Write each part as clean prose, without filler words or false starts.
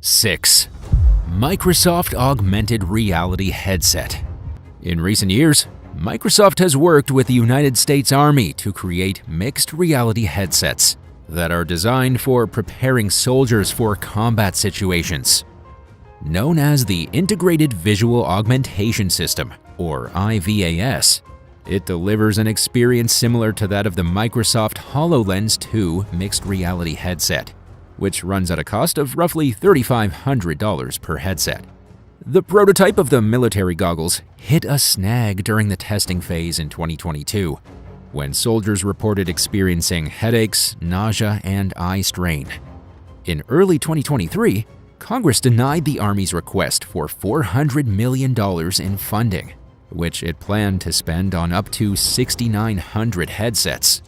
6. Microsoft Augmented Reality Headset. In recent years, Microsoft has worked with the United States Army to create mixed reality headsets that are designed for preparing soldiers for combat situations. Known as the Integrated Visual Augmentation System, or IVAS, it delivers an experience similar to that of the Microsoft HoloLens 2 mixed reality headset, which runs at a cost of roughly $3,500 per headset. The prototype of the military goggles hit a snag during the testing phase in 2022, when soldiers reported experiencing headaches, nausea, and eye strain. In early 2023, Congress denied the Army's request for $400 million in funding, which it planned to spend on up to 6,900 headsets.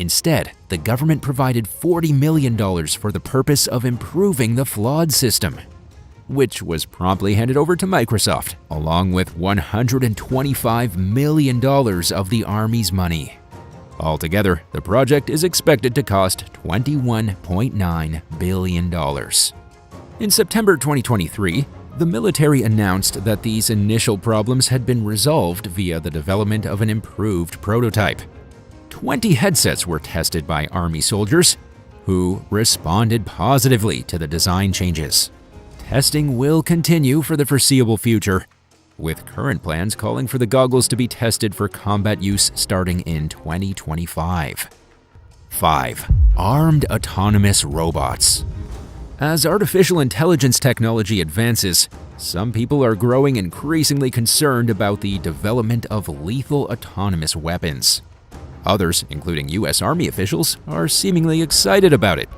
Instead, the government provided $40 million for the purpose of improving the flawed system, which was promptly handed over to Microsoft, along with $125 million of the Army's money. Altogether, the project is expected to cost $21.9 billion. In September 2023, the military announced that these initial problems had been resolved via the development of an improved prototype. 20 headsets were tested by Army soldiers, who responded positively to the design changes. Testing will continue for the foreseeable future, with current plans calling for the goggles to be tested for combat use starting in 2025. 5. Armed autonomous robots. As artificial intelligence technology advances, some people are growing increasingly concerned about the development of lethal autonomous weapons. Others, including U.S. Army officials, are seemingly excited about it.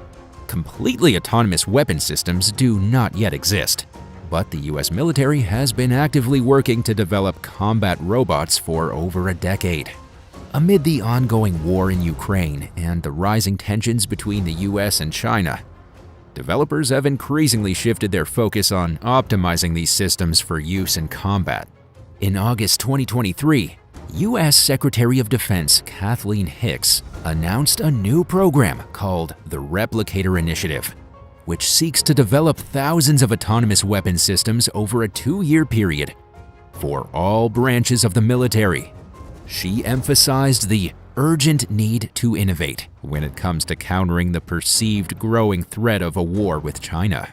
Completely autonomous weapon systems do not yet exist, but the U.S. military has been actively working to develop combat robots for over a decade. Amid the ongoing war in Ukraine and the rising tensions between the U.S. and China, developers have increasingly shifted their focus on optimizing these systems for use in combat. In August 2023, U.S. Secretary of Defense Kathleen Hicks announced a new program called the Replicator Initiative, which seeks to develop thousands of autonomous weapon systems over a 2-year period for all branches of the military. She emphasized the urgent need to innovate when it comes to countering the perceived growing threat of a war with China.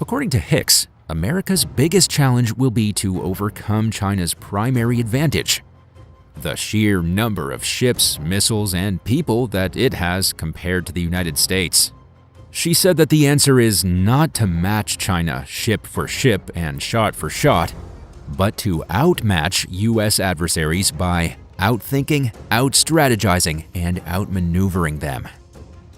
According to Hicks, America's biggest challenge will be to overcome China's primary advantage: the sheer number of ships, missiles, and people that it has compared to the United States. She said that the answer is not to match China ship for ship and shot for shot, but to outmatch U.S. adversaries by outthinking, outstrategizing, and outmaneuvering them.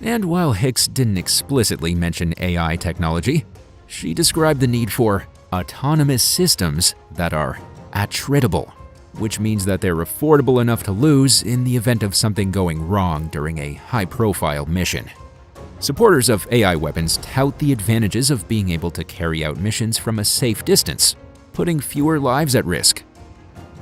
And while Hicks didn't explicitly mention AI technology, she described the need for autonomous systems that are attritable, which means that they're affordable enough to lose in the event of something going wrong during a high-profile mission. Supporters of AI weapons tout the advantages of being able to carry out missions from a safe distance, putting fewer lives at risk.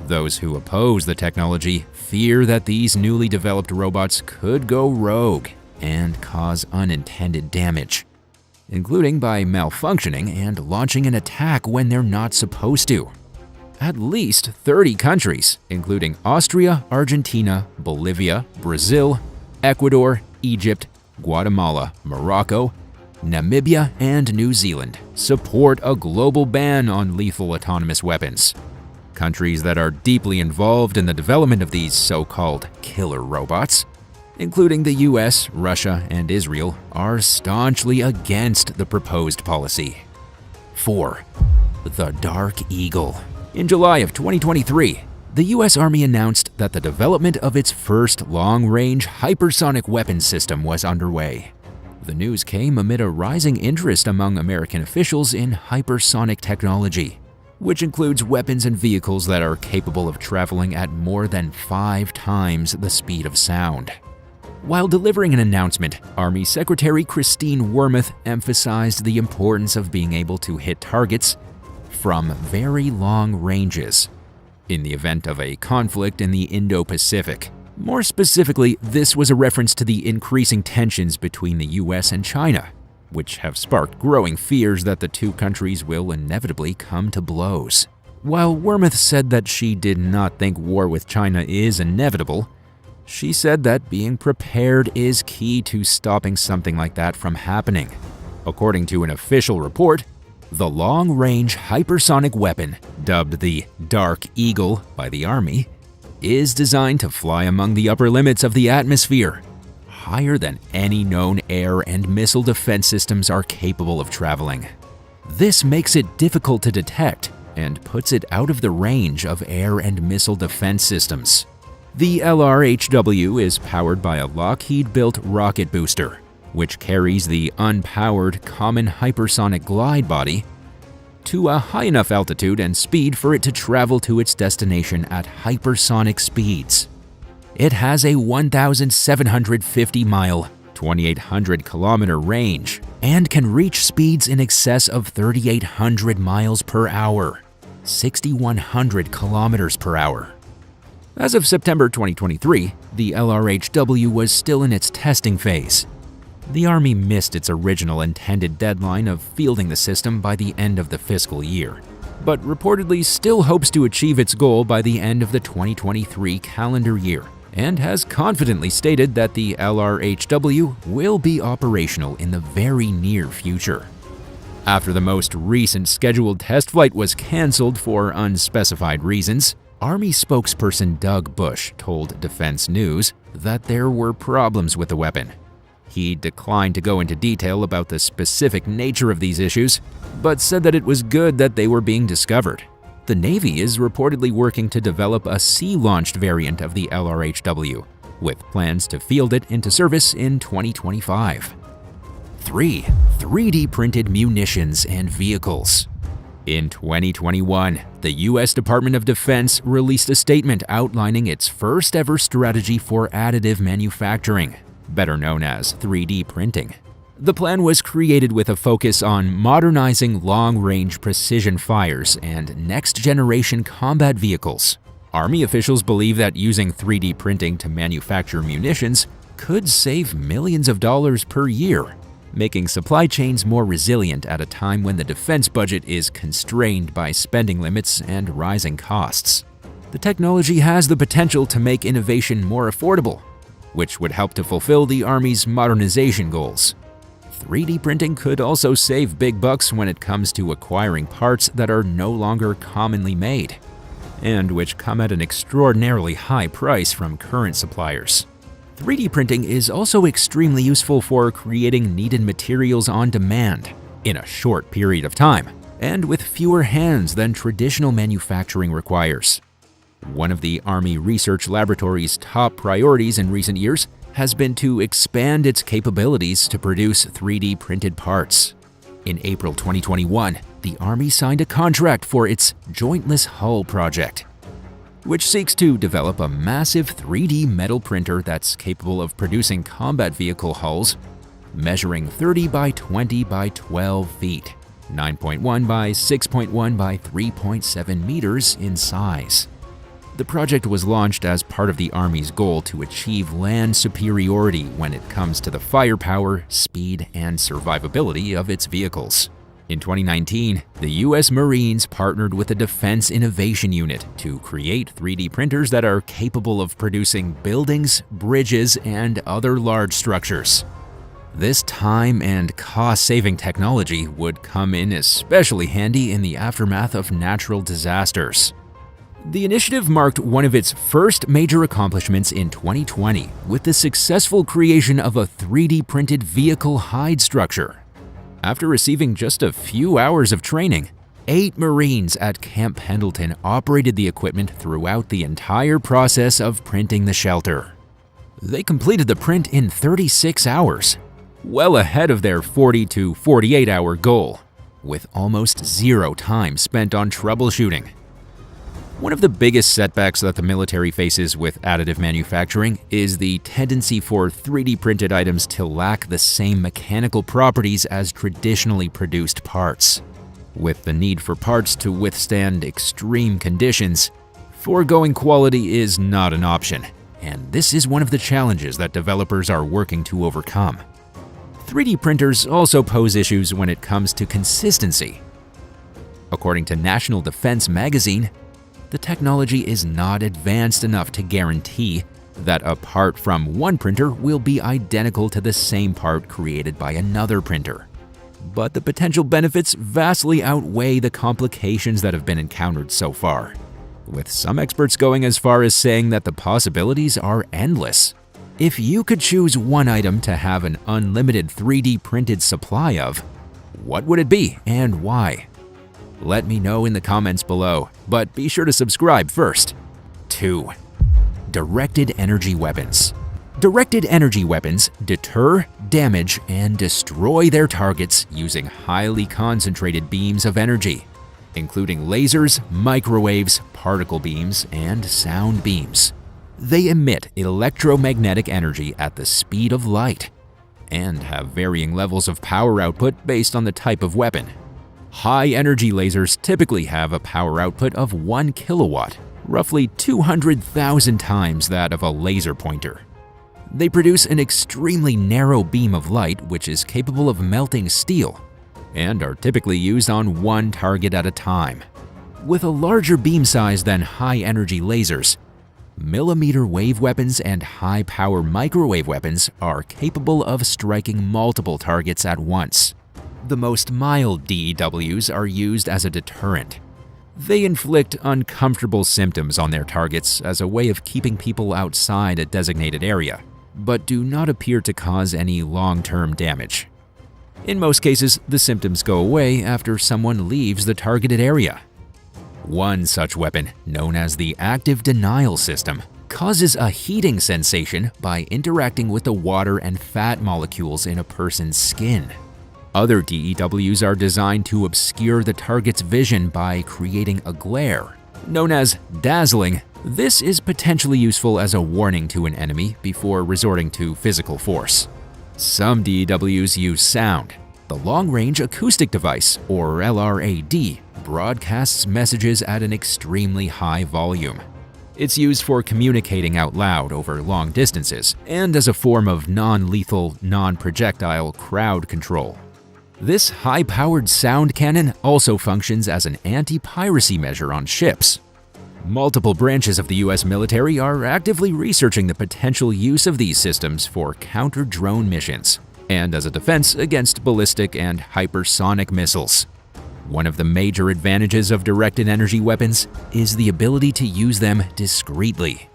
Those who oppose the technology fear that these newly developed robots could go rogue and cause unintended damage, including by malfunctioning and launching an attack when they're not supposed to. At least 30 countries, including Austria, Argentina, Bolivia, Brazil, Ecuador, Egypt, Guatemala, Morocco, Namibia, and New Zealand, support a global ban on lethal autonomous weapons. Countries that are deeply involved in the development of these so-called killer robots, including the US, Russia, and Israel, are staunchly against the proposed policy. 4. The Dark Eagle. In July of 2023, the U.S. Army announced that the development of its first long-range hypersonic weapons system was underway. The news came amid a rising interest among American officials in hypersonic technology, which includes weapons and vehicles that are capable of traveling at more than 5 times the speed of sound. While delivering an announcement, Army Secretary Christine Wormuth emphasized the importance of being able to hit targets from very long ranges in the event of a conflict in the Indo-Pacific. More specifically, this was a reference to the increasing tensions between the US and China, which have sparked growing fears that the two countries will inevitably come to blows. While Wormuth said that she did not think war with China is inevitable, she said that being prepared is key to stopping something like that from happening. According to an official report, the long-range hypersonic weapon, dubbed the Dark Eagle by the Army, is designed to fly among the upper limits of the atmosphere, higher than any known air and missile defense systems are capable of traveling. This makes it difficult to detect and puts it out of the range of air and missile defense systems. The LRHW is powered by a Lockheed-built rocket booster, which carries the unpowered Common Hypersonic Glide Body to a high enough altitude and speed for it to travel to its destination at hypersonic speeds. It has a 1,750-mile, 2,800-kilometer range and can reach speeds in excess of 3,800 miles per hour, 6,100 kilometers per hour. As of September 2023, the LRHW was still in its testing phase. The Army missed its original intended deadline of fielding the system by the end of the fiscal year, but reportedly still hopes to achieve its goal by the end of the 2023 calendar year, and has confidently stated that the LRHW will be operational in the very near future. After the most recent scheduled test flight was cancelled for unspecified reasons, Army spokesperson Doug Bush told Defense News that there were problems with the weapon. He declined to go into detail about the specific nature of these issues, but said that it was good that they were being discovered. The Navy is reportedly working to develop a sea-launched variant of the LRHW, with plans to field it into service in 2025. 3. 3D printed munitions and vehicles. In 2021, the U.S. Department of Defense released a statement outlining its first-ever strategy for additive manufacturing, better known as 3D printing. The plan was created with a focus on modernizing long-range precision fires and next-generation combat vehicles. Army officials believe that using 3D printing to manufacture munitions could save millions of dollars per year, making supply chains more resilient at a time when the defense budget is constrained by spending limits and rising costs. The technology has the potential to make innovation more affordable, which would help to fulfill the Army's modernization goals. 3D printing could also save big bucks when it comes to acquiring parts that are no longer commonly made, and which come at an extraordinarily high price from current suppliers. 3D printing is also extremely useful for creating needed materials on demand in a short period of time, and with fewer hands than traditional manufacturing requires. One of the Army Research Laboratory's top priorities in recent years has been to expand its capabilities to produce 3D printed parts. In April 2021, the Army signed a contract for its Jointless Hull project, which seeks to develop a massive 3D metal printer that's capable of producing combat vehicle hulls measuring 30 by 20 by 12 feet, 9.1 by 6.1 by 3.7 meters in size. The project was launched as part of the Army's goal to achieve land superiority when it comes to the firepower, speed, and survivability of its vehicles. In 2019, the U.S. Marines partnered with the Defense Innovation Unit to create 3D printers that are capable of producing buildings, bridges, and other large structures. This time and cost-saving technology would come in especially handy in the aftermath of natural disasters. The initiative marked one of its first major accomplishments in 2020 with the successful creation of a 3D printed vehicle hide structure. After receiving just a few hours of training, 8 Marines at Camp Pendleton operated the equipment throughout the entire process of printing the shelter. They completed the print in 36 hours, well ahead of their 40 to 48-hour goal, with almost zero time spent on troubleshooting. One of the biggest setbacks that the military faces with additive manufacturing is the tendency for 3D printed items to lack the same mechanical properties as traditionally produced parts. With the need for parts to withstand extreme conditions, foregoing quality is not an option, and this is one of the challenges that developers are working to overcome. 3D printers also pose issues when it comes to consistency. According to National Defense magazine, the technology is not advanced enough to guarantee that a part from one printer will be identical to the same part created by another printer. But the potential benefits vastly outweigh the complications that have been encountered so far, with some experts going as far as saying that the possibilities are endless. If you could choose one item to have an unlimited 3D printed supply of, what would it be and why? Let me know in the comments below, but be sure to subscribe first. 2. Directed energy weapons. Directed energy weapons deter, damage, and destroy their targets using highly concentrated beams of energy, including lasers, microwaves, particle beams, and sound beams. They emit electromagnetic energy at the speed of light and have varying levels of power output based on the type of weapon. High-energy lasers typically have a power output of 1 kilowatt, roughly 200,000 times that of a laser pointer. They produce an extremely narrow beam of light which is capable of melting steel, and are typically used on one target at a time. With a larger beam size than high-energy lasers, millimeter wave weapons and high-power microwave weapons are capable of striking multiple targets at once. The most mild DEWs are used as a deterrent. They inflict uncomfortable symptoms on their targets as a way of keeping people outside a designated area, but do not appear to cause any long-term damage. In most cases, the symptoms go away after someone leaves the targeted area. One such weapon, known as the active denial system, causes a heating sensation by interacting with the water and fat molecules in a person's skin. Other DEWs are designed to obscure the target's vision by creating a glare. Known as dazzling, this is potentially useful as a warning to an enemy before resorting to physical force. Some DEWs use sound. The long-range acoustic device, or LRAD, broadcasts messages at an extremely high volume. It's used for communicating out loud over long distances and as a form of non-lethal, non-projectile crowd control. This high-powered sound cannon also functions as an anti-piracy measure on ships. Multiple branches of the US military are actively researching the potential use of these systems for counter-drone missions and as a defense against ballistic and hypersonic missiles. One of the major advantages of directed energy weapons is the ability to use them discreetly.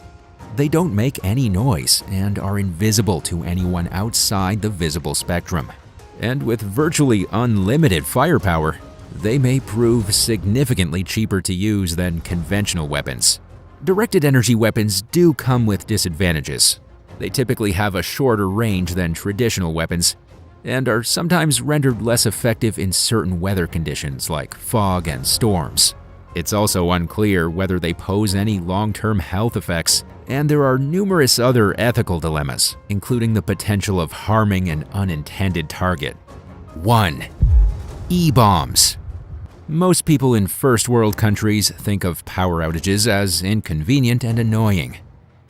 They don't make any noise and are invisible to anyone outside the visible spectrum. And with virtually unlimited firepower, they may prove significantly cheaper to use than conventional weapons. Directed energy weapons do come with disadvantages. They typically have a shorter range than traditional weapons and are sometimes rendered less effective in certain weather conditions like fog and storms. It's also unclear whether they pose any long-term health effects, and there are numerous other ethical dilemmas, including the potential of harming an unintended target. 1. E-bombs. Most people in first-world countries think of power outages as inconvenient and annoying.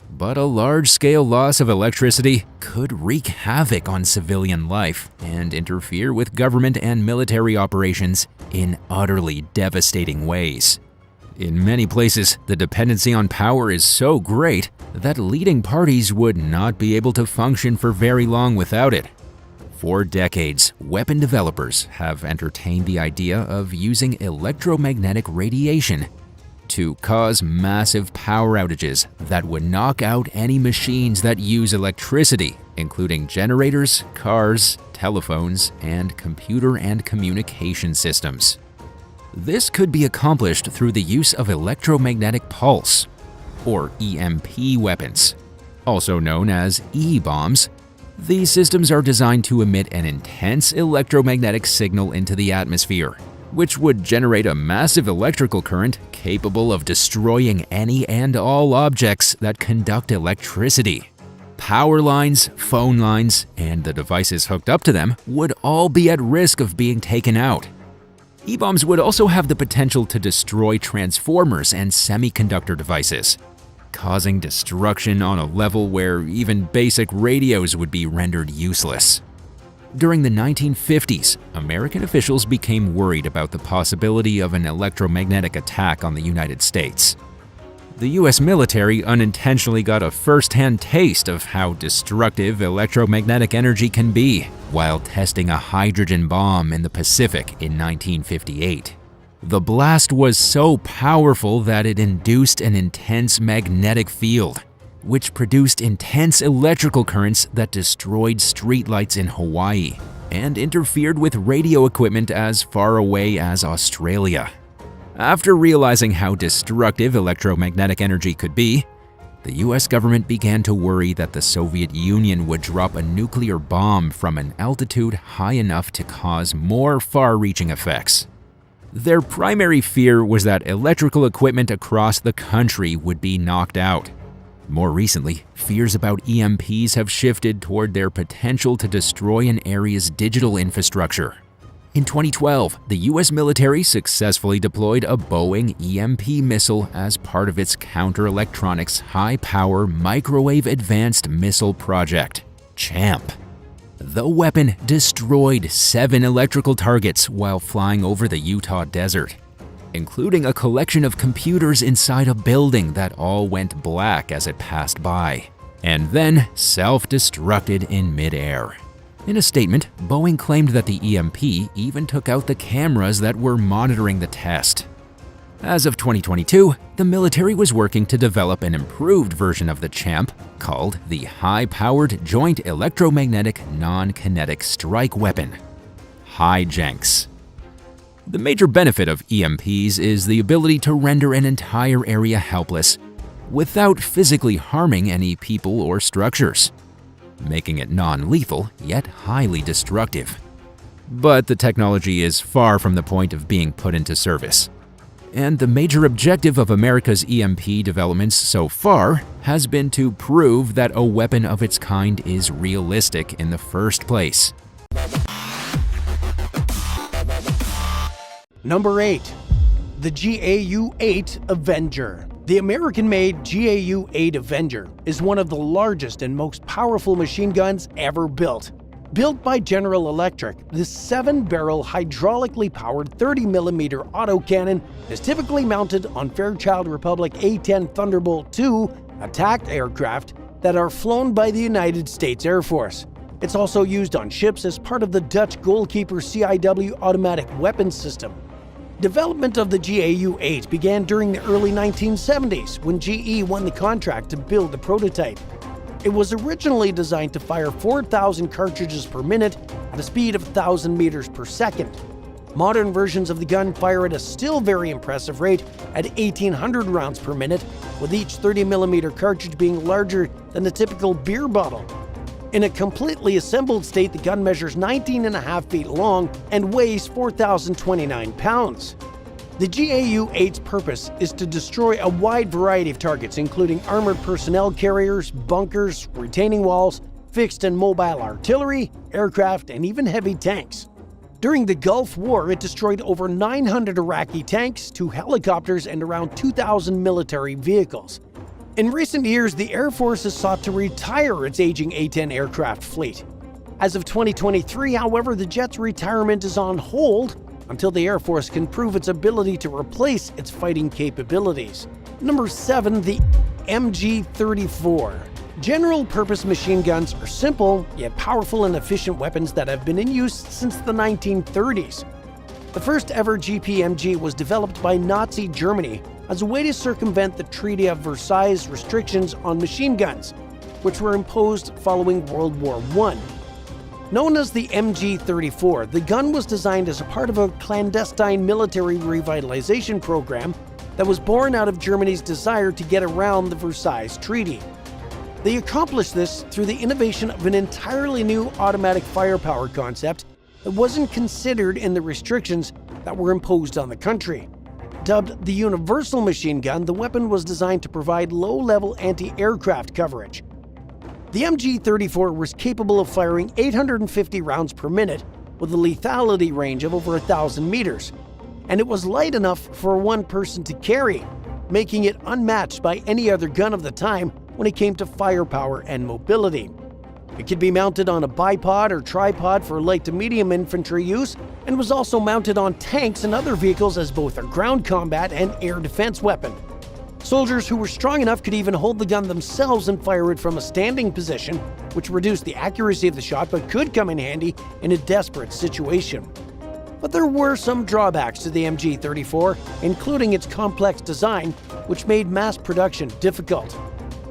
But a large-scale loss of electricity could wreak havoc on civilian life and interfere with government and military operations in utterly devastating ways. In many places, the dependency on power is so great that leading parties would not be able to function for very long without it. For decades, weapon developers have entertained the idea of using electromagnetic radiation to cause massive power outages that would knock out any machines that use electricity, including generators, cars, telephones, and computer and communication systems. This could be accomplished through the use of electromagnetic pulse, or EMP weapons, also known as E-bombs. These systems are designed to emit an intense electromagnetic signal into the atmosphere, which would generate a massive electrical current capable of destroying any and all objects that conduct electricity. Power lines, phone lines, and the devices hooked up to them would all be at risk of being taken out. E-bombs would also have the potential to destroy transformers and semiconductor devices, causing destruction on a level where even basic radios would be rendered useless. During the 1950s, American officials became worried about the possibility of an electromagnetic attack on the United States. The US military unintentionally got a first-hand taste of how destructive electromagnetic energy can be while testing a hydrogen bomb in the Pacific in 1958. The blast was so powerful that it induced an intense magnetic field, which produced intense electrical currents that destroyed streetlights in Hawaii and interfered with radio equipment as far away as Australia. After realizing how destructive electromagnetic energy could be, the US government began to worry that the Soviet Union would drop a nuclear bomb from an altitude high enough to cause more far-reaching effects. Their primary fear was that electrical equipment across the country would be knocked out. More recently, fears about EMPs have shifted toward their potential to destroy an area's digital infrastructure. In 2012, the US military successfully deployed a Boeing EMP missile as part of its counter-electronics high-power microwave advanced missile project, CHAMP. The weapon destroyed 7 electrical targets while flying over the Utah desert, including a collection of computers inside a building that all went black as it passed by, and then self-destructed in midair. In a statement, Boeing claimed that the EMP even took out the cameras that were monitoring the test. As of 2022, the military was working to develop an improved version of the CHAMP called the High-Powered Joint Electromagnetic Non-Kinetic Strike Weapon, HIJANKS. The major benefit of EMPs is the ability to render an entire area helpless without physically harming any people or structures, making it non-lethal yet highly destructive. But the technology is far from the point of being put into service. And the major objective of America's EMP developments so far has been to prove that a weapon of its kind is realistic in the first place. Number 8. The GA8 Avenger. The American-made GA8 Avenger is one of the largest and most powerful machine guns ever built. Built by General Electric, this 7-barrel hydraulically powered 30mm autocannon is typically mounted on Fairchild Republic A10 Thunderbolt II attack aircraft that are flown by the United States Air Force. It's also used on ships as part of the Dutch Goalkeeper CIW automatic weapons system. Development of the GA8 began during the early 1970s when GE won the contract to build the prototype. It was originally designed to fire 4,000 cartridges per minute at a speed of 1,000 meters per second. Modern versions of the gun fire at a still very impressive rate at 1,800 rounds per minute, with each 30mm cartridge being larger than a typical beer bottle. In a completely assembled state, the gun measures 19.5 feet long and weighs 4,029 pounds. The GA8's purpose is to destroy a wide variety of targets, including armored personnel carriers, bunkers, retaining walls, fixed and mobile artillery, aircraft, and even heavy tanks. During the Gulf War, it destroyed over 900 Iraqi tanks, 2 helicopters, and around 2,000 military vehicles. In recent years, the Air Force has sought to retire its aging A-10 aircraft fleet. As of 2023, however, the jet's retirement is on hold until the Air Force can prove its ability to replace its fighting capabilities. Number 7. The MG34. General-purpose machine guns are simple, yet powerful and efficient weapons that have been in use since the 1930s. The first ever GPMG was developed by Nazi Germany as a way to circumvent the Treaty of Versailles restrictions on machine guns, which were imposed following World War I. Known as the MG34, the gun was designed as a part of a clandestine military revitalization program that was born out of Germany's desire to get around the Versailles Treaty. They accomplished this through the innovation of an entirely new automatic firepower concept that wasn't considered in the restrictions that were imposed on the country. Dubbed the Universal Machine Gun, the weapon was designed to provide low-level anti-aircraft coverage. The MG34 was capable of firing 850 rounds per minute with a lethality range of over 1,000 meters, and it was light enough for one person to carry, making it unmatched by any other gun of the time when it came to firepower and mobility. It could be mounted on a bipod or tripod for light to medium infantry use, and was also mounted on tanks and other vehicles as both a ground combat and air defense weapon. Soldiers who were strong enough could even hold the gun themselves and fire it from a standing position, which reduced the accuracy of the shot but could come in handy in a desperate situation. But there were some drawbacks to the MG34, including its complex design, which made mass production difficult.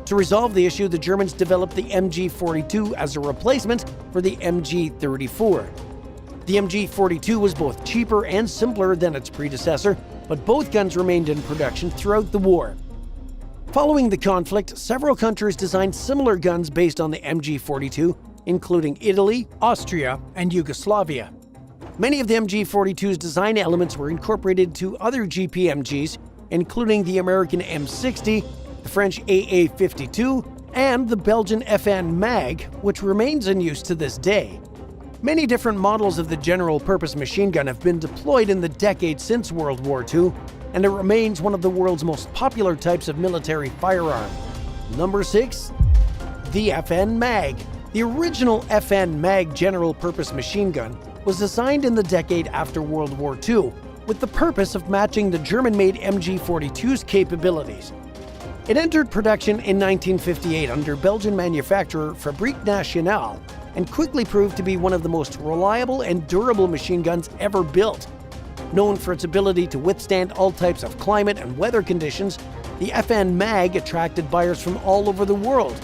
To resolve the issue, the Germans developed the MG42 as a replacement for the MG34. The MG42 was both cheaper and simpler than its predecessor, but both guns remained in production throughout the war. Following the conflict, several countries designed similar guns based on the MG42, including Italy, Austria, and Yugoslavia. Many of the MG42's design elements were incorporated to other GPMGs, including the American M60, the French AA52, and the Belgian FN MAG, which remains in use to this day. Many different models of the general-purpose machine gun have been deployed in the decades since World War II, and it remains one of the world's most popular types of military firearm. Number 6. The FN MAG. The original FN MAG general-purpose machine gun was designed in the decade after World War II, with the purpose of matching the German-made MG42's capabilities. It entered production in 1958 under Belgian manufacturer Fabrique Nationale and quickly proved to be one of the most reliable and durable machine guns ever built. Known for its ability to withstand all types of climate and weather conditions, the FN MAG attracted buyers from all over the world.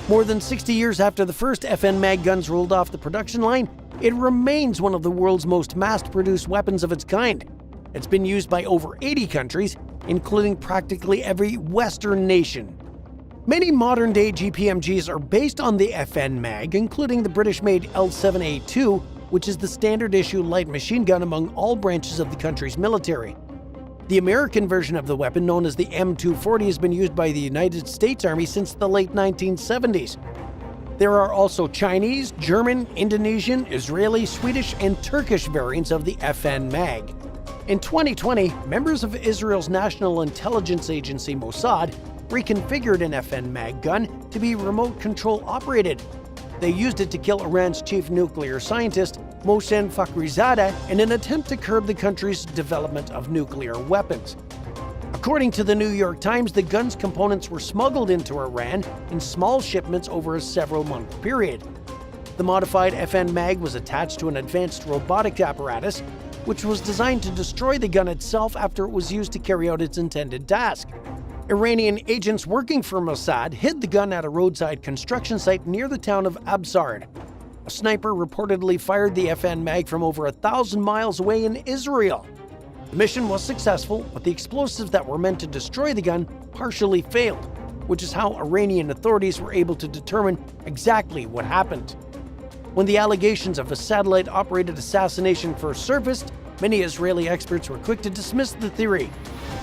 More than 60 years after the first FN MAG guns rolled off the production line, it remains one of the world's most mass-produced weapons of its kind. It's been used by over 80 countries, including practically every Western nation. Many modern-day GPMGs are based on the FN MAG, including the British-made L7A2, which is the standard-issue light machine gun among all branches of the country's military. The American version of the weapon, known as the M240, has been used by the United States Army since the late 1970s. There are also Chinese, German, Indonesian, Israeli, Swedish, and Turkish variants of the FN MAG. In 2020, members of Israel's National Intelligence Agency Mossad reconfigured an FN MAG gun to be remote control operated. They used it to kill Iran's chief nuclear scientist, Mohsen Fakhrizadeh, in an attempt to curb the country's development of nuclear weapons. According to the New York Times, the gun's components were smuggled into Iran in small shipments over a several-month period. The modified FN MAG was attached to an advanced robotic apparatus, which was designed to destroy the gun itself after it was used to carry out its intended task. Iranian agents working for Mossad hid the gun at a roadside construction site near the town of Absard. A sniper reportedly fired the FN MAG from over 1,000 miles away in Israel. The mission was successful, but the explosives that were meant to destroy the gun partially failed, which is how Iranian authorities were able to determine exactly what happened. When the allegations of a satellite-operated assassination first surfaced, many Israeli experts were quick to dismiss the theory.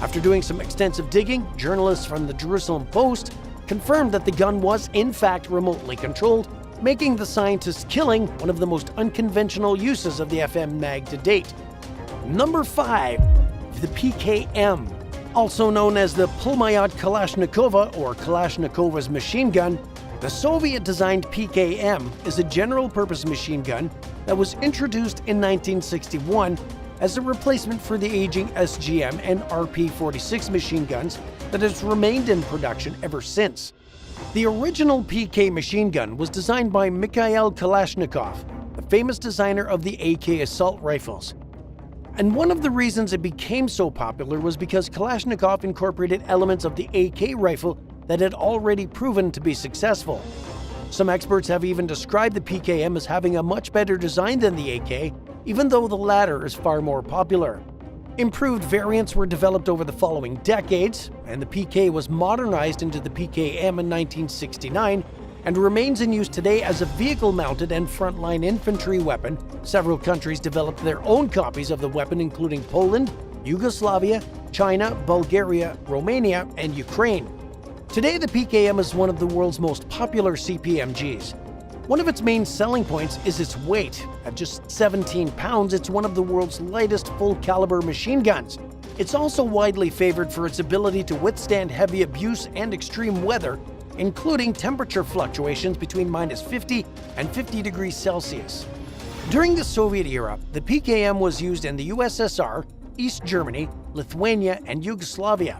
After doing some extensive digging, journalists from the Jerusalem Post confirmed that the gun was in fact remotely controlled, making the scientist's killing one of the most unconventional uses of the FN MAG to date. Number 5. The PKM. Also known as the Pulmayat Kalashnikova or Kalashnikov's machine gun, the Soviet-designed PKM is a general-purpose machine gun that was introduced in 1961 as a replacement for the aging SGM and RP-46 machine guns that has remained in production ever since. The original PK machine gun was designed by Mikhail Kalashnikov, the famous designer of the AK assault rifles. And one of the reasons it became so popular was because Kalashnikov incorporated elements of the AK rifle that had already proven to be successful. Some experts have even described the PKM as having a much better design than the AK, even though the latter is far more popular. Improved variants were developed over the following decades, and the PK was modernized into the PKM in 1969 and remains in use today as a vehicle-mounted and frontline infantry weapon. Several countries developed their own copies of the weapon, including Poland, Yugoslavia, China, Bulgaria, Romania, and Ukraine. Today, the PKM is one of the world's most popular CPMGs. One of its main selling points is its weight. At just 17 pounds, it's one of the world's lightest full-caliber machine guns. It's also widely favored for its ability to withstand heavy abuse and extreme weather, including temperature fluctuations between -50 and 50 degrees Celsius. During the Soviet era, the PKM was used in the USSR, East Germany, Lithuania, and Yugoslavia.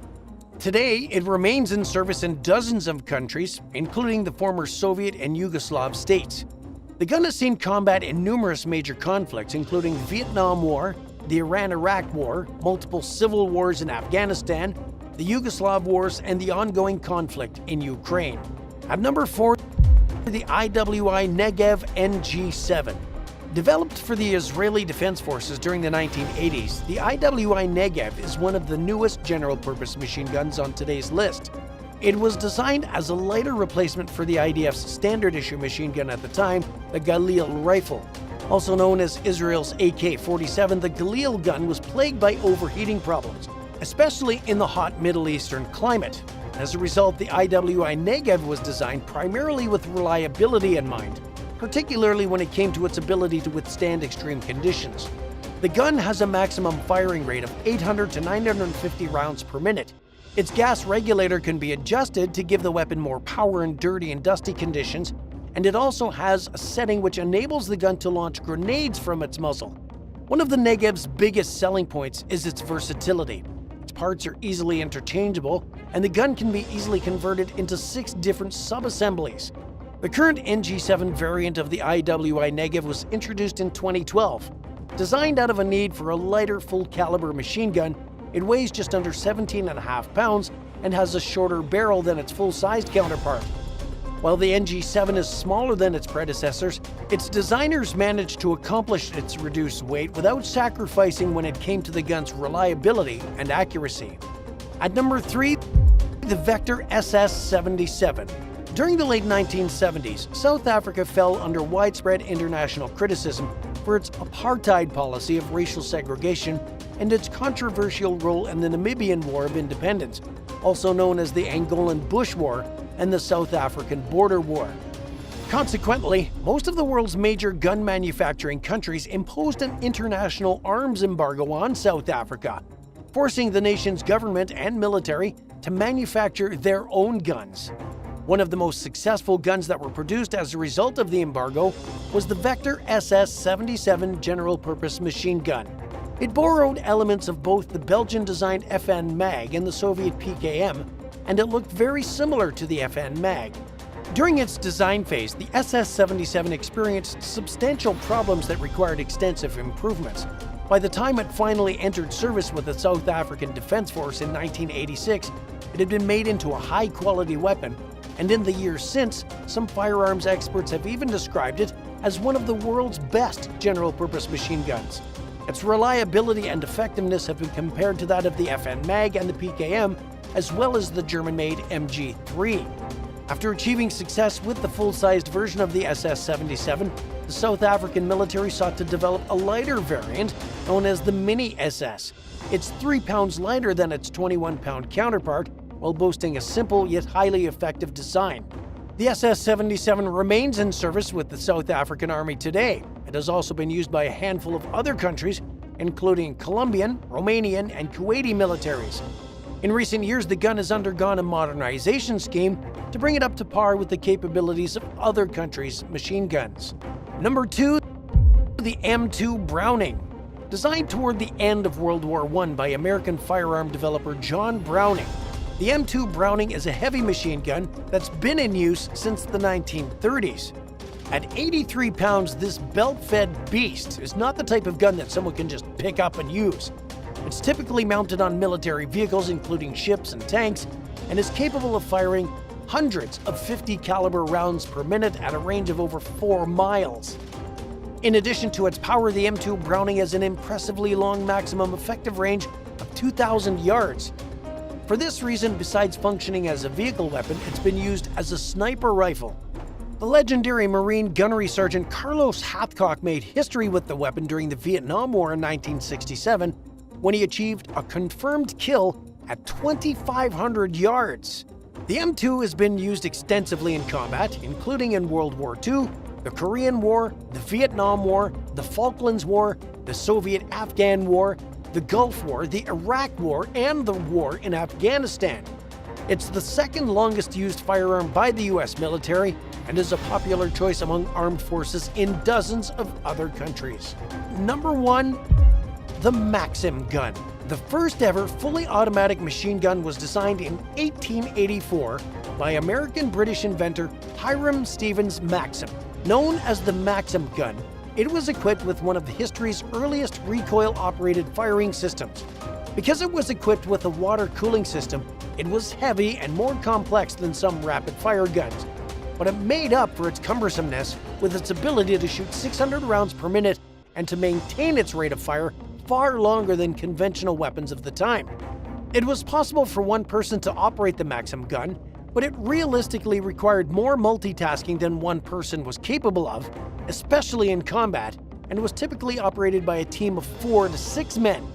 Today, it remains in service in dozens of countries, including the former Soviet and Yugoslav states. The gun has seen combat in numerous major conflicts, including the Vietnam War, the Iran-Iraq War, multiple civil wars in Afghanistan, the Yugoslav wars, and the ongoing conflict in Ukraine. At number 4, the IWI NEGV NG7. Developed for the Israeli Defense Forces during the 1980s, the IWI NEGV is one of the newest general-purpose machine guns on today's list. It was designed as a lighter replacement for the IDF's standard-issue machine gun at the time, the Galil rifle. Also known as Israel's AK-47, the Galil gun was plagued by overheating problems, especially in the hot Middle Eastern climate. As a result, the IWI NEGV was designed primarily with reliability in mind, particularly when it came to its ability to withstand extreme conditions. The gun has a maximum firing rate of 800 to 950 rounds per minute. Its gas regulator can be adjusted to give the weapon more power in dirty and dusty conditions, and it also has a setting which enables the gun to launch grenades from its muzzle. One of the NEGV's biggest selling points is its versatility. Its parts are easily interchangeable, and the gun can be easily converted into 6 different sub-assemblies. The current NG7 variant of the IWI NEGV was introduced in 2012. Designed out of a need for a lighter, full-caliber machine gun, it weighs just under 17.5 pounds and has a shorter barrel than its full-sized counterpart. While the NG7 is smaller than its predecessors, its designers managed to accomplish its reduced weight without sacrificing when it came to the gun's reliability and accuracy. At number 3, the Vector SS77. During the late 1970s, South Africa fell under widespread international criticism for its apartheid policy of racial segregation and its controversial role in the Namibian War of Independence, also known as the Angolan Bush War and the South African Border War. Consequently, most of the world's major gun manufacturing countries imposed an international arms embargo on South Africa, forcing the nation's government and military to manufacture their own guns. One of the most successful guns that were produced as a result of the embargo was the Vector SS77 general-purpose machine gun. It borrowed elements of both the Belgian-designed FN MAG and the Soviet PKM, and it looked very similar to the FN MAG. During its design phase, the SS77 experienced substantial problems that required extensive improvements. By the time it finally entered service with the South African Defense Force in 1986, it had been made into a high-quality weapon, and in the years since, some firearms experts have even described it as one of the world's best general-purpose machine guns. Its reliability and effectiveness have been compared to that of the FN MAG and the PKM, as well as the German-made MG3. After achieving success with the full-sized version of the SS77, the South African military sought to develop a lighter variant known as the Mini SS. It's 3 pounds lighter than its 21-pound counterpart, while boasting a simple yet highly effective design. The SS77 remains in service with the South African Army today. It has also been used by a handful of other countries, including Colombian, Romanian, and Kuwaiti militaries. In recent years, the gun has undergone a modernization scheme to bring it up to par with the capabilities of other countries' machine guns. Number 2, the M2 Browning. Designed toward the end of World War I by American firearm developer John Browning, the M2 Browning is a heavy machine gun that's been in use since the 1930s. At 83 pounds, this belt-fed beast is not the type of gun that someone can just pick up and use. It's typically mounted on military vehicles, including ships and tanks, and is capable of firing hundreds of 50 caliber rounds per minute at a range of over 4 miles. In addition to its power, the M2 Browning has an impressively long maximum effective range of 2,000 yards. For this reason, besides functioning as a vehicle weapon, it's been used as a sniper rifle. The legendary Marine gunnery sergeant Carlos Hathcock made history with the weapon during the Vietnam War in 1967, when he achieved a confirmed kill at 2,500 yards. The M2 has been used extensively in combat, including in World War II, the Korean War, the Vietnam War, the Falklands War, the Soviet-Afghan War, the Gulf War, the Iraq War, and the war in Afghanistan. It's the second longest used firearm by the US military and is a popular choice among armed forces in dozens of other countries. Number 1. The Maxim Gun. The first ever fully automatic machine gun was designed in 1884 by American-British inventor Hiram Stevens Maxim. Known as the Maxim Gun, it was equipped with one of history's earliest recoil-operated firing systems. Because it was equipped with a water cooling system, it was heavy and more complex than some rapid-fire guns, but it made up for its cumbersomeness with its ability to shoot 600 rounds per minute and to maintain its rate of fire far longer than conventional weapons of the time. It was possible for one person to operate the Maxim gun, but it realistically required more multitasking than one person was capable of, especially in combat, and was typically operated by a team of 4 to 6 men.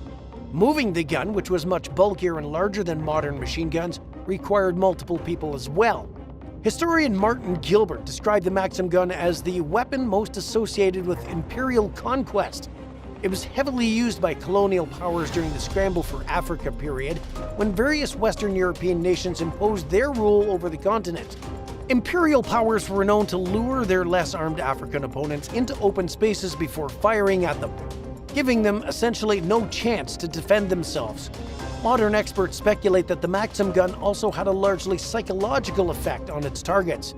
Moving the gun, which was much bulkier and larger than modern machine guns, required multiple people as well. Historian Martin Gilbert described the Maxim gun as the weapon most associated with imperial conquest. It was heavily used by colonial powers during the Scramble for Africa period, when various Western European nations imposed their rule over the continent. Imperial powers were known to lure their less armed African opponents into open spaces before firing at them, giving them essentially no chance to defend themselves. Modern experts speculate that the Maxim gun also had a largely psychological effect on its targets.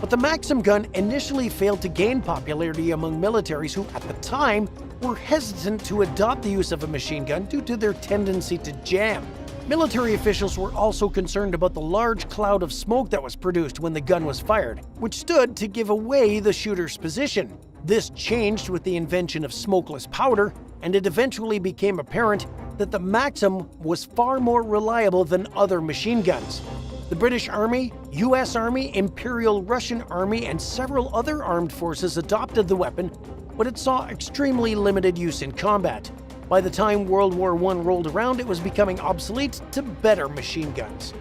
But the Maxim gun initially failed to gain popularity among militaries who, at the time, were hesitant to adopt the use of a machine gun due to their tendency to jam. Military officials were also concerned about the large cloud of smoke that was produced when the gun was fired, which stood to give away the shooter's position. This changed with the invention of smokeless powder, and it eventually became apparent that the Maxim was far more reliable than other machine guns. The British Army, US Army, Imperial Russian Army, and several other armed forces adopted the weapon, but it saw extremely limited use in combat. By the time World War I rolled around, it was becoming obsolete to better machine guns.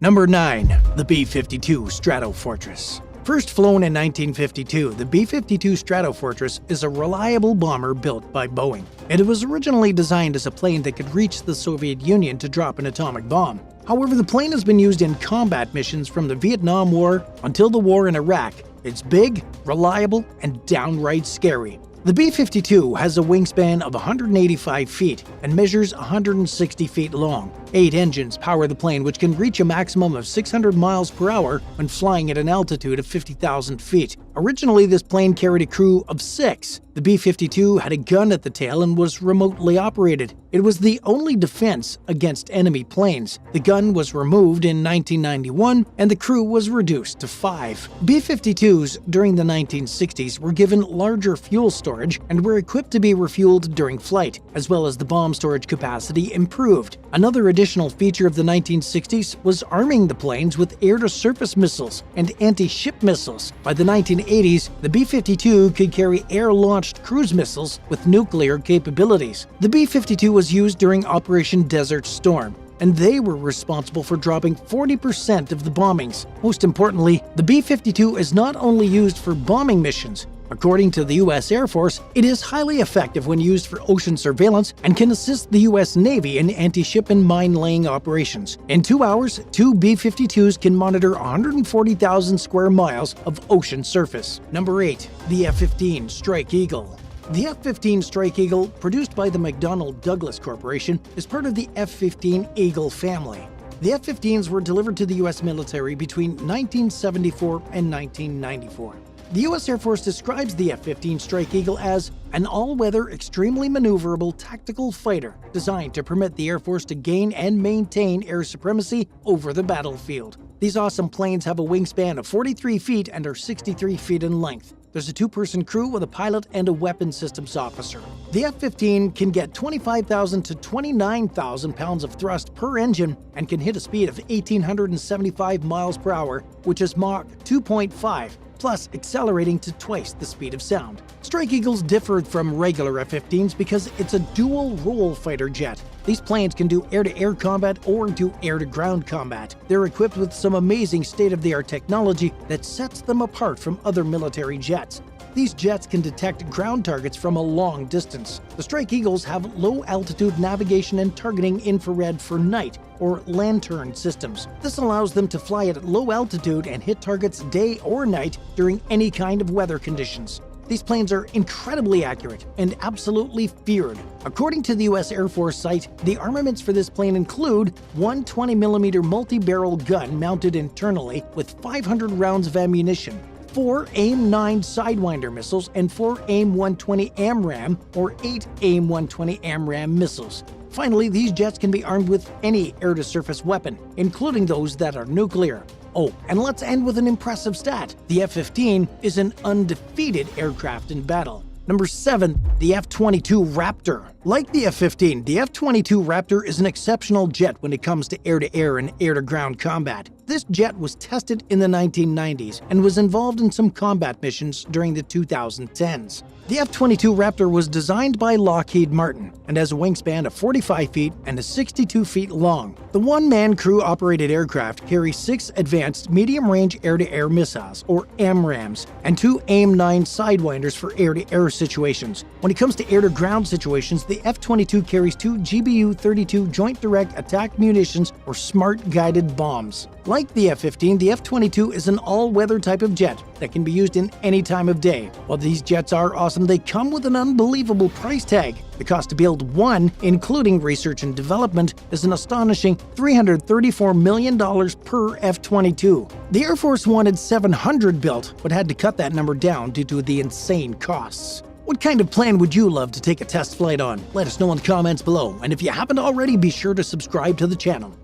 Number 9. The B52 Stratofortress. First flown in 1952, the B52 Stratofortress is a reliable bomber built by Boeing. It was originally designed as a plane that could reach the Soviet Union to drop an atomic bomb. However, the plane has been used in combat missions from the Vietnam War until the war in Iraq. It's big, reliable, and downright scary. The B-52 has a wingspan of 185 feet and measures 160 feet long. 8 engines power the plane, which can reach a maximum of 600 miles per hour when flying at an altitude of 50,000 feet. Originally, this plane carried a crew of 6. The B-52 had a gun at the tail and was remotely operated. It was the only defense against enemy planes. The gun was removed in 1991 and the crew was reduced to 5. B-52s during the 1960s were given larger fuel storage and were equipped to be refueled during flight, as well as the bomb storage capacity improved. Another additional feature of the 1960s was arming the planes with air-to-surface missiles and anti-ship missiles. By the 1980s, the B-52 could carry air-launched cruise missiles with nuclear capabilities. The B-52 was used during Operation Desert Storm, and they were responsible for dropping 40% of the bombings. Most importantly, the B-52 is not only used for bombing missions. According to the U.S. Air Force, it is highly effective when used for ocean surveillance and can assist the U.S. Navy in anti-ship and mine-laying operations. In 2 hours, 2 B-52s can monitor 140,000 square miles of ocean surface. Number 8. The F15 Strike Eagle. The F15 Strike Eagle, produced by the McDonnell Douglas Corporation, is part of the F15 Eagle family. The F-15s were delivered to the U.S. military between 1974 and 1994. The U.S. Air Force describes the F-15 Strike Eagle as an all-weather, extremely maneuverable tactical fighter designed to permit the Air Force to gain and maintain air supremacy over the battlefield. These awesome planes have a wingspan of 43 feet and are 63 feet in length. There's a 2-person crew with a pilot and a weapons systems officer. The F-15 can get 25,000 to 29,000 pounds of thrust per engine and can hit a speed of 1,875 miles per hour, which is Mach 2.5. plus accelerating to twice the speed of sound. Strike Eagles differed from regular F-15s because it's a dual-role fighter jet. These planes can do air-to-air combat or do air-to-ground combat. They're equipped with some amazing state-of-the-art technology that sets them apart from other military jets. These jets can detect ground targets from a long distance. The Strike Eagles have low-altitude navigation and targeting infrared for night or lantern systems. This allows them to fly at low altitude and hit targets day or night during any kind of weather conditions. These planes are incredibly accurate and absolutely feared. According to the US Air Force site, the armaments for this plane include one 20mm multi-barrel gun mounted internally with 500 rounds of ammunition, 4 AIM-9 Sidewinder missiles, and 4 AIM-120 AMRAAM or 8 AIM-120 AMRAAM missiles. Finally, these jets can be armed with any air-to-surface weapon, including those that are nuclear. Oh, and let's end with an impressive stat. The F-15 is an undefeated aircraft in battle. Number 7, the F-22 Raptor. Like the F-15, the F-22 Raptor is an exceptional jet when it comes to air-to-air and air-to-ground combat. This jet was tested in the 1990s and was involved in some combat missions during the 2010s. The F-22 Raptor was designed by Lockheed Martin and has a wingspan of 45 feet and is 62 feet long. The one-man crew-operated aircraft carries 6 advanced medium-range air-to-air missiles, or AMRAAMs, and 2 AIM-9 Sidewinders for air-to-air situations. When it comes to air-to-ground situations, the F-22 carries 2 GBU-32 Joint Direct Attack Munitions, or Smart Guided Bombs. Like the F-15, the F-22 is an all-weather type of jet that can be used in any time of day. While these jets are awesome, they come with an unbelievable price tag. The cost to build one, including research and development, is an astonishing $334 million per F-22. The Air Force wanted 700 built, but had to cut that number down due to the insane costs. What kind of plane would you love to take a test flight on? Let us know in the comments below, and if you haven't already, be sure to subscribe to the channel.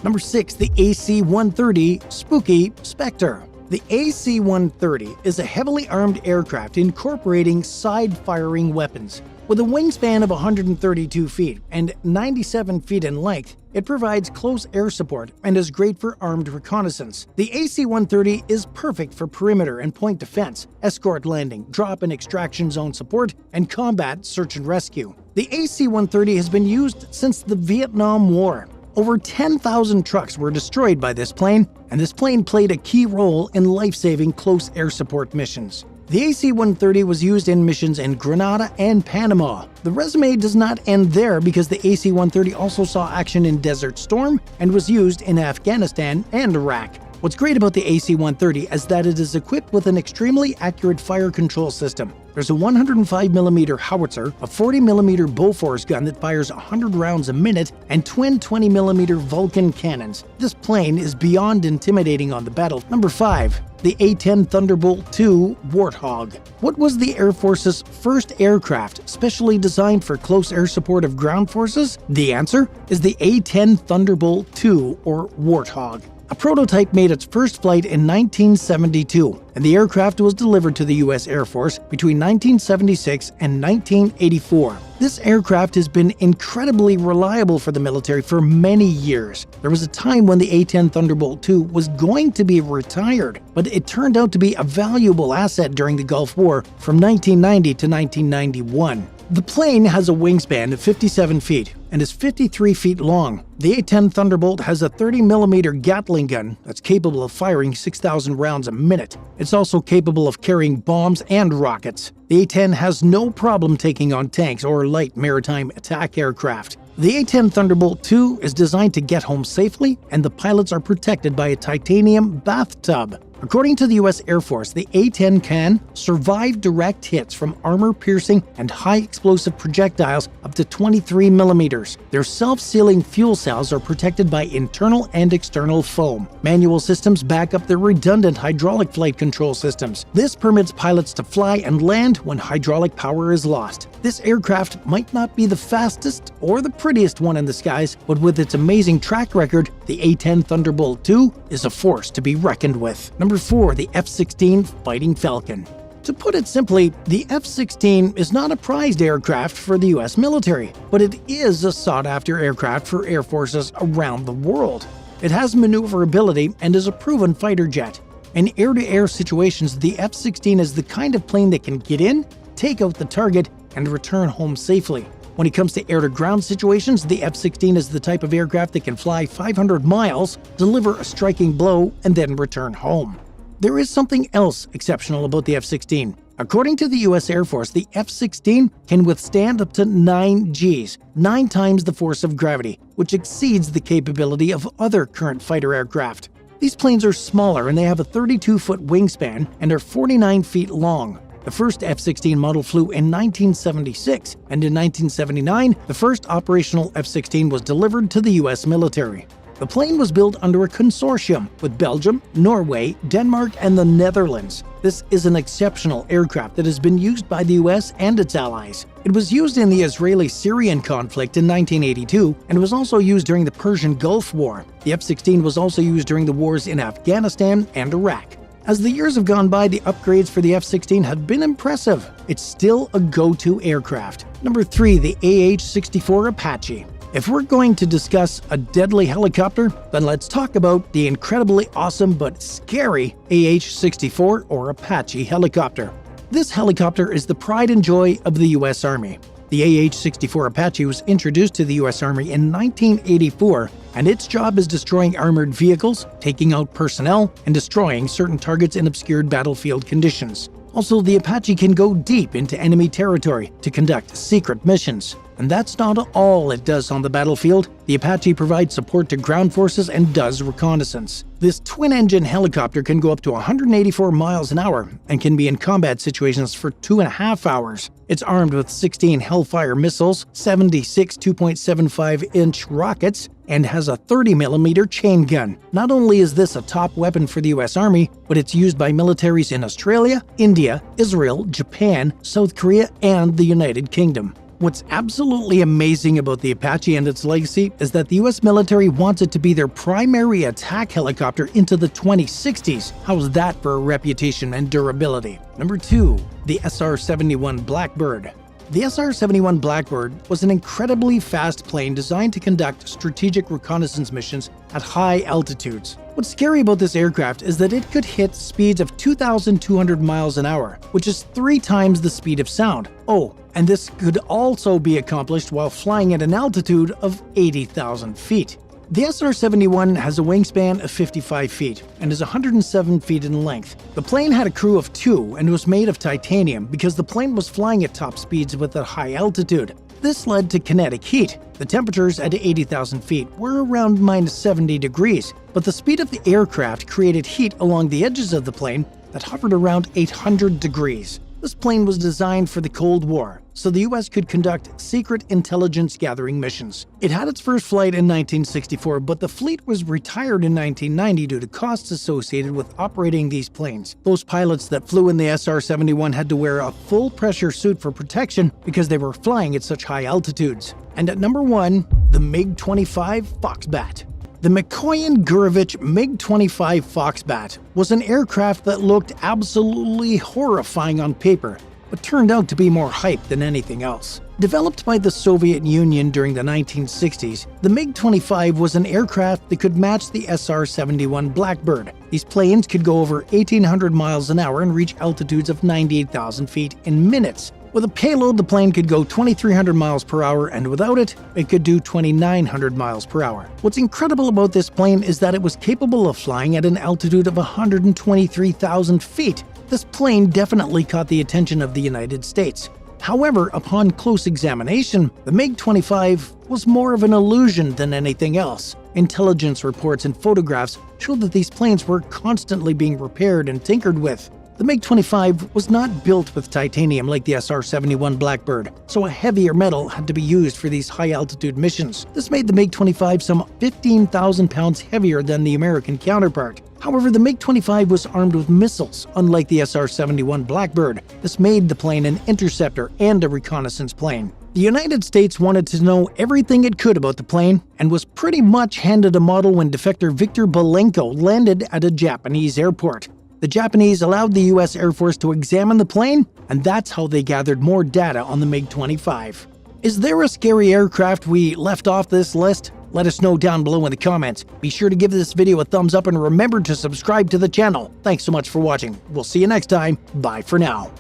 Number 6, the AC-130 Spooky Spectre. The AC-130 is a heavily armed aircraft incorporating side-firing weapons. With a wingspan of 132 feet and 97 feet in length, it provides close air support and is great for armed reconnaissance. The AC-130 is perfect for perimeter and point defense, escort landing, drop and extraction zone support, and combat search and rescue. The AC-130 has been used since the Vietnam War. Over 10,000 trucks were destroyed by this plane, and this plane played a key role in life-saving close air support missions. The AC-130 was used in missions in Grenada and Panama. The resume does not end there because the AC-130 also saw action in Desert Storm and was used in Afghanistan and Iraq. What's great about the AC-130 is that it is equipped with an extremely accurate fire control system. There's a 105mm howitzer, a 40mm Bofors gun that fires 100 rounds a minute, and twin 20mm Vulcan cannons. This plane is beyond intimidating on the battle. Number 5. The A10 Thunderbolt II Warthog. What was the Air Force's first aircraft specially designed for close air support of ground forces? The answer is the A10 Thunderbolt II, or Warthog. A prototype made its first flight in 1972, and the aircraft was delivered to the US Air Force between 1976 and 1984. This aircraft has been incredibly reliable for the military for many years. There was a time when the A10 Thunderbolt II was going to be retired, but it turned out to be a valuable asset during the Gulf War from 1990 to 1991. The plane has a wingspan of 57 feet and is 53 feet long. The A10 Thunderbolt has a 30mm Gatling gun that's capable of firing 6,000 rounds a minute. It's also capable of carrying bombs and rockets. The A10 has no problem taking on tanks or light maritime attack aircraft. The A10 Thunderbolt II is designed to get home safely, and the pilots are protected by a titanium bathtub. According to the US Air Force, the A10 can survive direct hits from armor-piercing and high-explosive projectiles up to 23mm. Their self-sealing fuel cells are protected by internal and external foam. Manual systems back up their redundant hydraulic flight control systems. This permits pilots to fly and land when hydraulic power is lost. This aircraft might not be the fastest or the prettiest one in the skies, but with its amazing track record, the A10 Thunderbolt II is a force to be reckoned with. Number 4, the F16 Fighting Falcon. To put it simply, the F-16 is not a prized aircraft for the US military, but it is a sought-after aircraft for air forces around the world. It has maneuverability and is a proven fighter jet. In air-to-air situations, the F-16 is the kind of plane that can get in, take out the target, and return home safely. When it comes to air-to-ground situations, the F-16 is the type of aircraft that can fly 500 miles, deliver a striking blow, and then return home. There is something else exceptional about the F-16. According to the US Air Force, the F-16 can withstand up to 9 Gs, 9 times the force of gravity, which exceeds the capability of other current fighter aircraft. These planes are smaller and they have a 32-foot wingspan and are 49 feet long. The first F-16 model flew in 1976, and in 1979, the first operational F-16 was delivered to the US military. The plane was built under a consortium with Belgium, Norway, Denmark, and the Netherlands. This is an exceptional aircraft that has been used by the US and its allies. It was used in the Israeli-Syrian conflict in 1982 and was also used during the Persian Gulf War. The F-16 was also used during the wars in Afghanistan and Iraq. As the years have gone by, the upgrades for the F-16 have been impressive. It's still a go-to aircraft. Number 3, the AH64 Apache. If we're going to discuss a deadly helicopter, then let's talk about the incredibly awesome but scary AH64 or Apache helicopter. This helicopter is the pride and joy of the US Army. The AH64 Apache was introduced to the US Army in 1984, and its job is destroying armored vehicles, taking out personnel, and destroying certain targets in obscured battlefield conditions. Also, the Apache can go deep into enemy territory to conduct secret missions. And that's not all it does on the battlefield. The Apache provides support to ground forces and does reconnaissance. This twin-engine helicopter can go up to 184 miles an hour and can be in combat situations for 2.5 hours. It's armed with 16 Hellfire missiles, 76 2.75-inch rockets, and has a 30mm chain gun. Not only is this a top weapon for the US Army, but it's used by militaries in Australia, India, Israel, Japan, South Korea, and the United Kingdom. What's absolutely amazing about the Apache and its legacy is that the US military wants it to be their primary attack helicopter into the 2060s. How's that for a reputation and durability? Number 2, the SR71 Blackbird. The SR71 Blackbird was an incredibly fast plane designed to conduct strategic reconnaissance missions at high altitudes. What's scary about this aircraft is that it could hit speeds of 2,200 miles an hour, which is 3 times the speed of sound. Oh, and this could also be accomplished while flying at an altitude of 80,000 feet. The SR71 has a wingspan of 55 feet and is 107 feet in length. The plane had a crew of 2 and was made of titanium because the plane was flying at top speeds with a high altitude. This led to kinetic heat. The temperatures at 80,000 feet were around -70 degrees, but the speed of the aircraft created heat along the edges of the plane that hovered around 800 degrees. This plane was designed for the Cold War, so the US could conduct secret intelligence gathering missions. It had its first flight in 1964, but the fleet was retired in 1990 due to costs associated with operating these planes. Those pilots that flew in the SR-71 had to wear a full pressure suit for protection because they were flying at such high altitudes. And at number 1, the MiG25 Foxbat. The Mikoyan-Gurevich MiG25 Foxbat was an aircraft that looked absolutely horrifying on paper, but turned out to be more hype than anything else. Developed by the Soviet Union during the 1960s, the MiG-25 was an aircraft that could match the SR-71 Blackbird. These planes could go over 1,800 miles an hour and reach altitudes of 98,000 feet in minutes. With a payload, the plane could go 2,300 miles per hour, and without it, it could do 2,900 miles per hour. What's incredible about this plane is that it was capable of flying at an altitude of 123,000 feet. This plane definitely caught the attention of the United States. However, upon close examination, the MiG-25 was more of an illusion than anything else. Intelligence reports and photographs showed that these planes were constantly being repaired and tinkered with. The MiG-25 was not built with titanium like the SR-71 Blackbird, so a heavier metal had to be used for these high-altitude missions. This made the MiG-25 some 15,000 pounds heavier than the American counterpart. However, the MiG-25 was armed with missiles, unlike the SR-71 Blackbird. This made the plane an interceptor and a reconnaissance plane. The United States wanted to know everything it could about the plane, and was pretty much handed a model when defector Viktor Belenko landed at a Japanese airport. The Japanese allowed the US Air Force to examine the plane, and that's how they gathered more data on the MiG-25. Is there a scary aircraft we left off this list? Let us know down below in the comments. Be sure to give this video a thumbs up and remember to subscribe to the channel. Thanks so much for watching. We'll see you next time. Bye for now.